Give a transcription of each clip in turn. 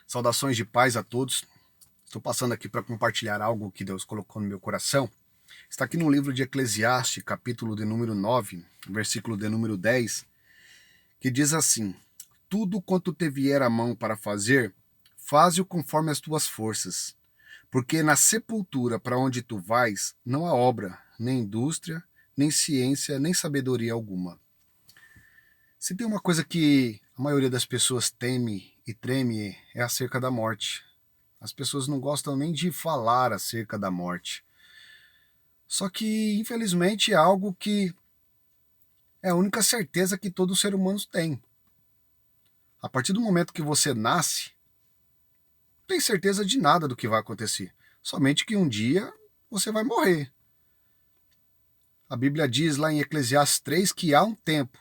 Saudações de paz a todos. Estou passando aqui para compartilhar algo que Deus colocou no meu coração. Está aqui no livro de Eclesiastes, capítulo de número 9, versículo de número 10, que diz assim: Tudo quanto te vier a mão para fazer, faze-o conforme as tuas forças. Porque na sepultura para onde tu vais, não há obra, nem indústria, nem ciência, nem sabedoria alguma. Se tem uma coisa que a maioria das pessoas teme e treme, é acerca da morte. As pessoas não gostam nem de falar acerca da morte. Só que, infelizmente, é algo que é a única certeza que todo ser humano tem. A partir do momento que você nasce, não tem certeza de nada do que vai acontecer. Somente que um dia você vai morrer. A Bíblia diz lá em Eclesiastes 3 que há um tempo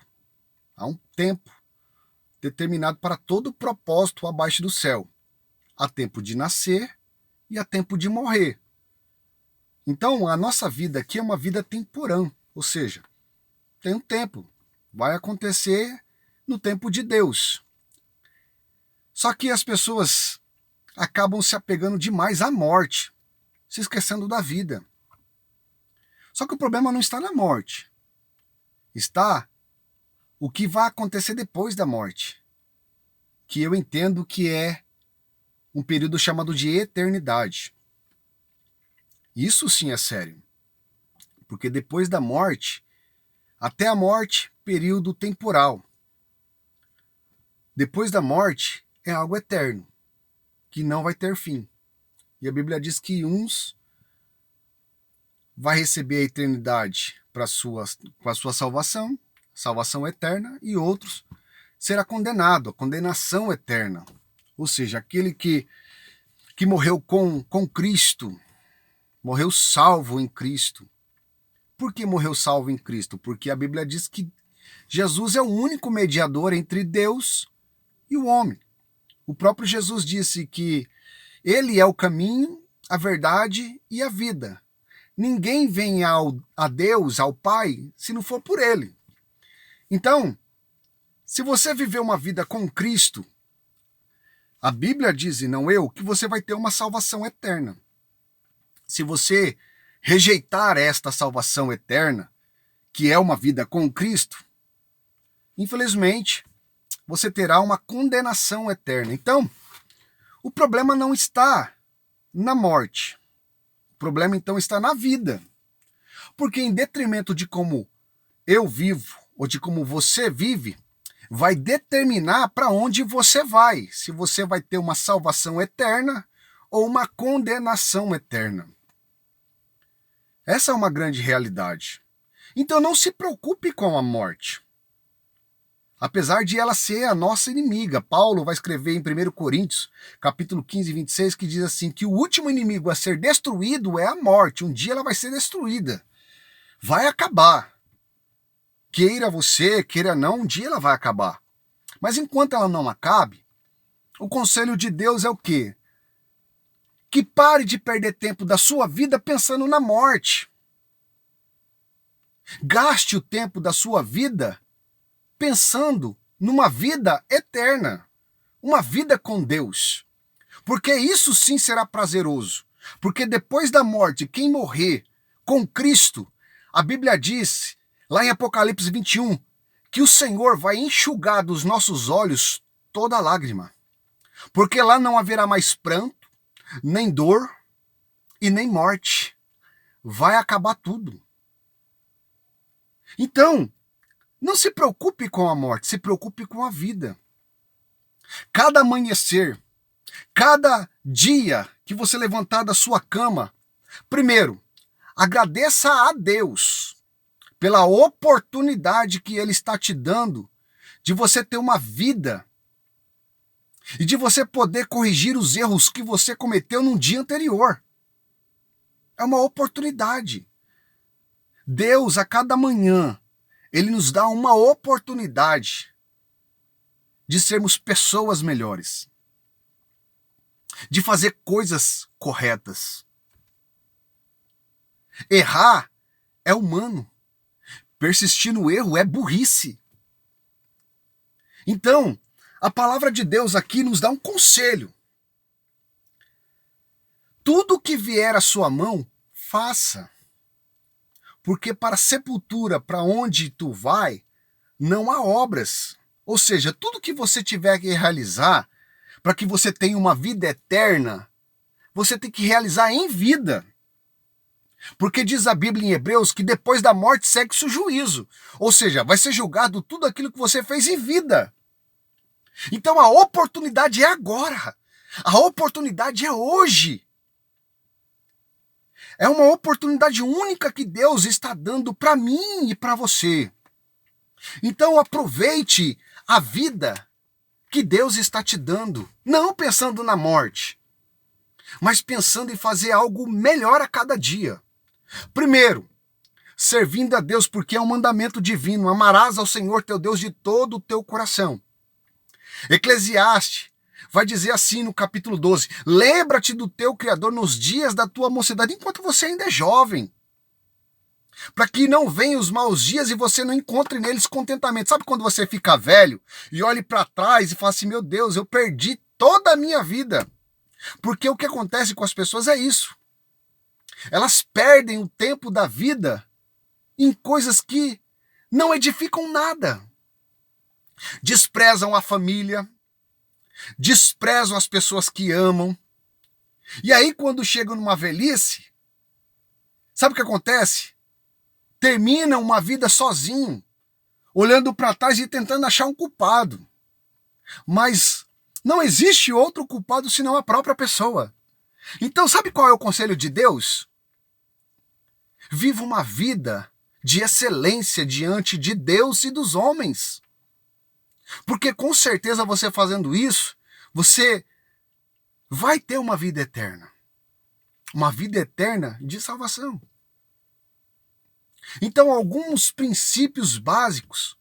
determinado para todo propósito abaixo do céu. Há tempo de nascer e há tempo de morrer. Então, a nossa vida aqui é uma vida temporã, ou seja, tem um tempo, vai acontecer no tempo de Deus. Só que as pessoas acabam se apegando demais à morte, se esquecendo da vida. Só que o problema não está na morte, está o que vai acontecer depois da morte, que eu entendo que é um período chamado de eternidade. Isso sim é sério, porque depois da morte, até a morte, período temporal. Depois da morte é algo eterno, que não vai ter fim. E a Bíblia diz que uns vai receber a eternidade com a sua salvação eterna, e outros será condenado, a condenação eterna. Ou seja, aquele que morreu com Cristo, morreu salvo em Cristo. Por que morreu salvo em Cristo? Porque a Bíblia diz que Jesus é o único mediador entre Deus e o homem. O próprio Jesus disse que ele é o caminho, a verdade e a vida. Ninguém vem a Deus, ao Pai, se não for por ele. Então, se você viver uma vida com Cristo, a Bíblia diz, e não eu, que você vai ter uma salvação eterna. Se você rejeitar esta salvação eterna, que é uma vida com Cristo, infelizmente, você terá uma condenação eterna. Então, o problema não está na morte. O problema, então, está na vida. Porque em detrimento de como eu vivo, ou de como você vive, vai determinar para onde você vai. Se você vai ter uma salvação eterna ou uma condenação eterna. Essa é uma grande realidade. Então não se preocupe com a morte. Apesar de ela ser a nossa inimiga. Paulo vai escrever em 1 Coríntios, capítulo 15, 26, que diz assim, que o último inimigo a ser destruído é a morte. Um dia ela vai ser destruída. Vai acabar. Queira você, queira não, um dia ela vai acabar. Mas enquanto ela não acabe, o conselho de Deus é o quê? Que pare de perder tempo da sua vida pensando na morte. Gaste o tempo da sua vida pensando numa vida eterna, uma vida com Deus. Porque isso sim será prazeroso. Porque depois da morte, quem morrer com Cristo, a Bíblia diz, lá em Apocalipse 21, que o Senhor vai enxugar dos nossos olhos toda lágrima. Porque lá não haverá mais pranto, nem dor e nem morte. Vai acabar tudo. Então, não se preocupe com a morte, se preocupe com a vida. Cada amanhecer, cada dia que você levantar da sua cama, primeiro, agradeça a Deus pela oportunidade que Ele está te dando de você ter uma vida e de você poder corrigir os erros que você cometeu num dia anterior. É uma oportunidade. Deus, a cada manhã, Ele nos dá uma oportunidade de sermos pessoas melhores, de fazer coisas corretas. Errar é humano. Persistir no erro é burrice. Então, a palavra de Deus aqui nos dá um conselho. tudo que vier à sua mão, faça. Porque para a sepultura, para onde tu vai, não há obras. Ou seja, tudo que você tiver que realizar, para que você tenha uma vida eterna, você tem que realizar em vida. Porque diz a Bíblia em Hebreus que depois da morte segue-se o juízo. Ou seja, vai ser julgado tudo aquilo que você fez em vida. Então a oportunidade é agora. A oportunidade é hoje. É uma oportunidade única que Deus está dando para mim e para você. Então aproveite a vida que Deus está te dando. Não pensando na morte, mas pensando em fazer algo melhor a cada dia. Primeiro, servindo a Deus, porque é um mandamento divino. Amarás ao Senhor teu Deus de todo o teu coração. Eclesiastes vai dizer assim no capítulo 12: lembra-te do teu Criador nos dias da tua mocidade, enquanto você ainda é jovem, para que não venham os maus dias e você não encontre neles contentamento. Sabe quando você fica velho e olha para trás e fala assim: meu Deus, eu perdi toda a minha vida. Porque o que acontece com as pessoas é isso. Elas perdem o tempo da vida em coisas que não edificam nada. Desprezam a família, desprezam as pessoas que amam. E aí, quando chegam numa velhice, sabe o que acontece? Terminam uma vida sozinho, olhando para trás e tentando achar um culpado. Mas não existe outro culpado senão a própria pessoa. Então, sabe qual é o conselho de Deus? Viva uma vida de excelência diante de Deus e dos homens. Porque com certeza você fazendo isso, você vai ter uma vida eterna. Uma vida eterna de salvação. Então, alguns princípios básicos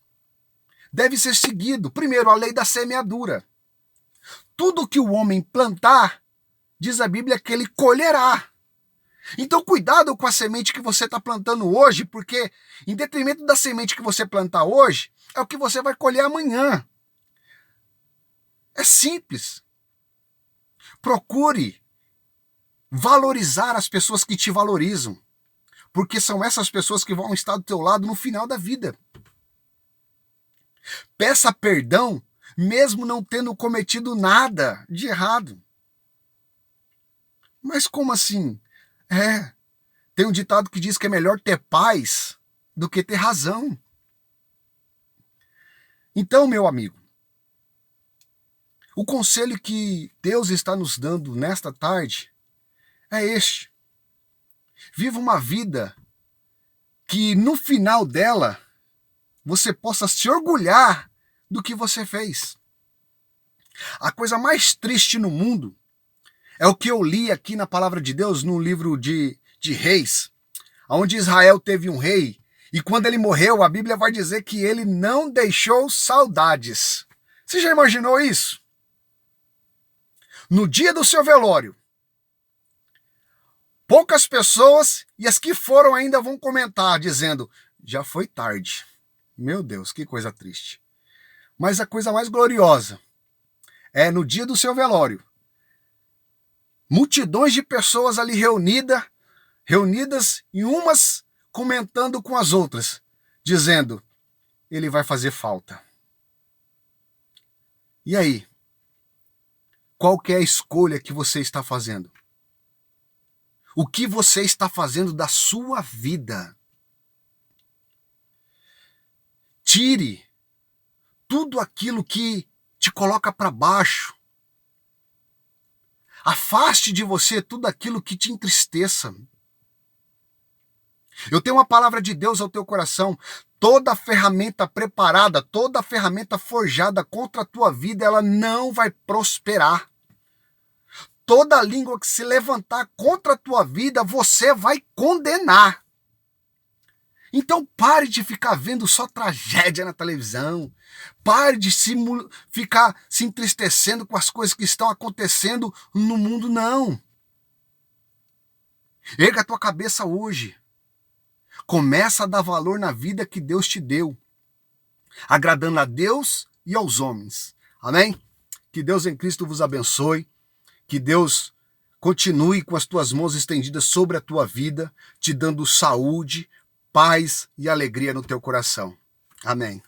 devem ser seguidos. Primeiro, a lei da semeadura. Tudo que o homem plantar, diz a Bíblia que ele colherá. Então, cuidado com a semente que você está plantando hoje, porque em detrimento da semente que você plantar hoje, é o que você vai colher amanhã. É simples. Procure valorizar as pessoas que te valorizam, porque são essas pessoas que vão estar do teu lado no final da vida. Peça perdão, mesmo não tendo cometido nada de errado. Mas como assim? Tem um ditado que diz que é melhor ter paz do que ter razão. Então, meu amigo, o conselho que Deus está nos dando nesta tarde é este. Viva uma vida que no final dela você possa se orgulhar do que você fez. A coisa mais triste no mundo é o que eu li aqui na palavra de Deus no livro de Reis, onde Israel teve um rei e quando ele morreu, a Bíblia vai dizer que ele não deixou saudades. Você já imaginou isso? No dia do seu velório, poucas pessoas, e as que foram ainda vão comentar, dizendo: já foi tarde. Meu Deus, que coisa triste. Mas a coisa mais gloriosa é no dia do seu velório. Multidões de pessoas ali reunidas e umas comentando com as outras, dizendo: ele vai fazer falta. E aí? Qual que é a escolha que você está fazendo? O que você está fazendo da sua vida? Tire tudo aquilo que te coloca para baixo. Afaste de você tudo aquilo que te entristeça. Eu tenho uma palavra de Deus ao teu coração. Toda ferramenta preparada, toda ferramenta forjada contra a tua vida, ela não vai prosperar. Toda língua que se levantar contra a tua vida, você vai condenar. Então pare de ficar vendo só tragédia na televisão. Pare de ficar se entristecendo com as coisas que estão acontecendo no mundo, não. Erga a tua cabeça hoje. Começa a dar valor na vida que Deus te deu, agradando a Deus e aos homens. Amém? Que Deus em Cristo vos abençoe, que Deus continue com as tuas mãos estendidas sobre a tua vida, te dando saúde, paz e alegria no teu coração. Amém.